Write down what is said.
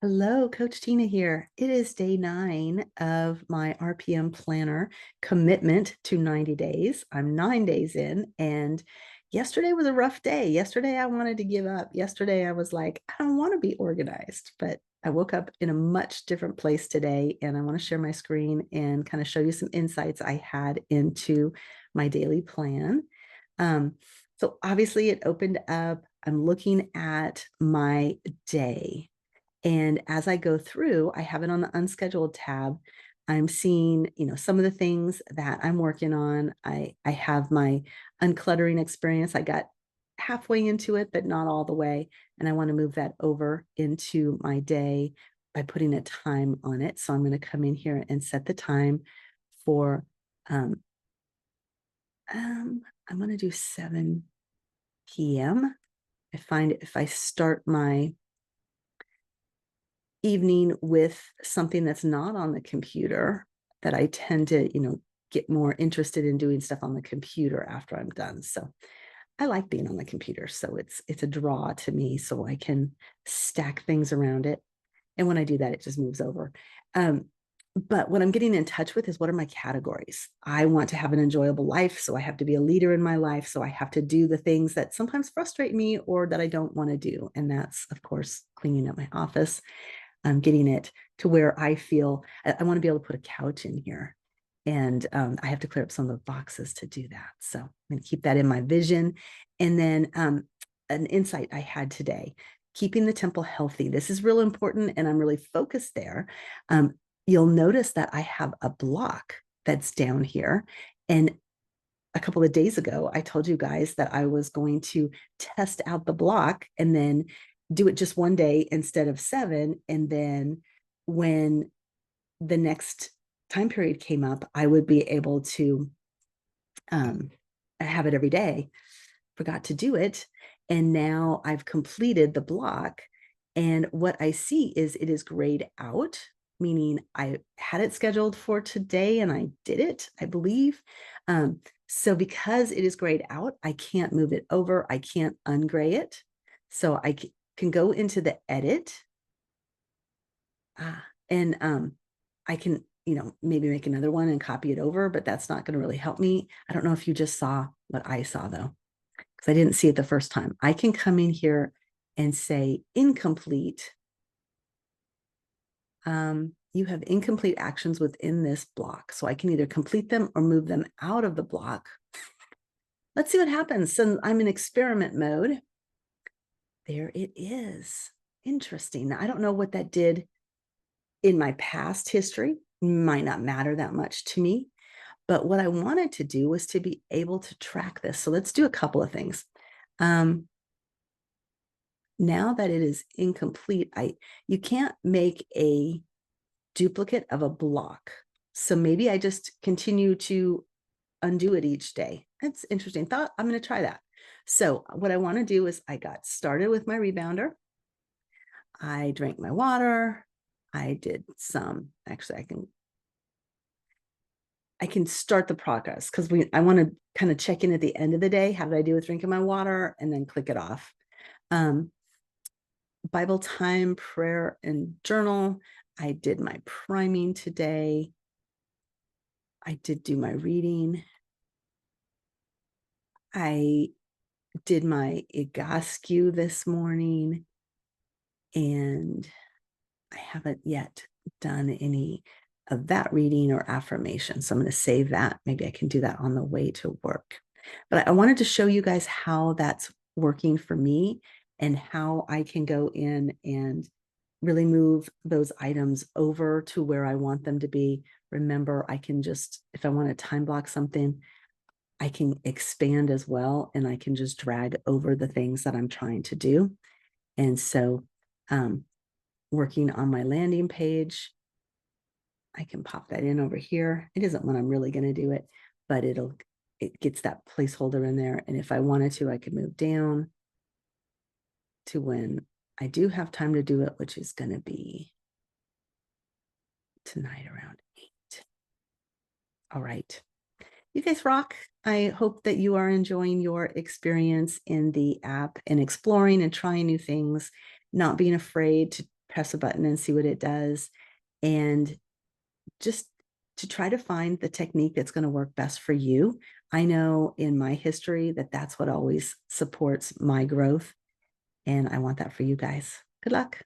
Hello, Coach Tina here. It is day 9 of my RPM planner commitment to 90 days. I'm 9 days in, and yesterday was a rough day. Yesterday, I wanted to give up. Yesterday, I was like, I don't want to be organized, but I woke up in a much different place today, and I want to share my screen and kind of show you some insights I had into my daily plan. Um, so obviously, it opened up. I'm looking at my day. And as I go through, I have it on the unscheduled tab. I'm seeing, some of the things that I'm working on. I have my uncluttering experience. I got halfway into it, but not all the way. And I want to move that over into my day by putting a time on it. So I'm going to come in here and set the time for um, I'm going to do 7 p.m. I find if I start my evening with something that's not on the computer, that I tend to, get more interested in doing stuff on the computer after I'm done. So I like being on the computer. So it's a draw to me, so I can stack things around it. And when I do that, it just moves over. But what I'm getting in touch with is, what are my categories? I want to have an enjoyable life, so I have to be a leader in my life. So I have to do the things that sometimes frustrate me or that I don't want to do. And that's, of course, cleaning up my office. I'm getting it to where I feel I want to be able to put a couch in here. And I have to clear up some of the boxes to do that. So I'm going to keep that in my vision. And then an insight I had today, keeping the temple healthy. This is real important, and I'm really focused there. You'll notice that I have a block that's down here. And a couple of days ago, I told you guys that I was going to test out the block and then do it just one day instead of 7. And then when the next time period came up, I would be able to have it every day. Forgot to do it. And now I've completed the block. And what I see is it is grayed out, meaning I had it scheduled for today and I did it, I believe. So because it is grayed out, I can't move it over. I can't ungray it. So I can go into the edit and I can, maybe make another one and copy it over, but that's not going to really help me. I don't know if you just saw what I saw though, because I didn't see it the first time. I can come in here and say incomplete. You have incomplete actions within this block. So I can either complete them or move them out of the block. Let's see what happens. So I'm in experiment mode. There it is. Interesting. Now, I don't know what that did in my past history. Might not matter that much to me. But what I wanted to do was to be able to track this. So let's do a couple of things. Now that it is incomplete, you can't make a duplicate of a block. So maybe I just continue to undo it each day. That's interesting thought. I'm going to try that. So what I want to do is, I got started with my rebounder. I drank my water. I did some, actually, I can start the progress, because I want to kind of check in at the end of the day. How did I do with drinking my water? And then click it off. Bible time, prayer, and journal. I did my priming today. I did do my reading. I did my Igasku this morning, and I haven't yet done any of that reading or affirmation. So I'm going to save that. Maybe I can do that on the way to work. But I wanted to show you guys how that's working for me and how I can go in and really move those items over to where I want them to be. Remember, I can just, if I want to time block something, I can expand as well, and I can just drag over the things that I'm trying to do. And so working on my landing page, I can pop that in over here. It isn't when I'm really going to do it, but it gets that placeholder in there. And if I wanted to, I could move down to when I do have time to do it, which is going to be tonight around 8. All right. You guys rock. I hope that you are enjoying your experience in the app and exploring and trying new things, not being afraid to press a button and see what it does. And just to try to find the technique that's going to work best for you. I know in my history that that's what always supports my growth. And I want that for you guys. Good luck.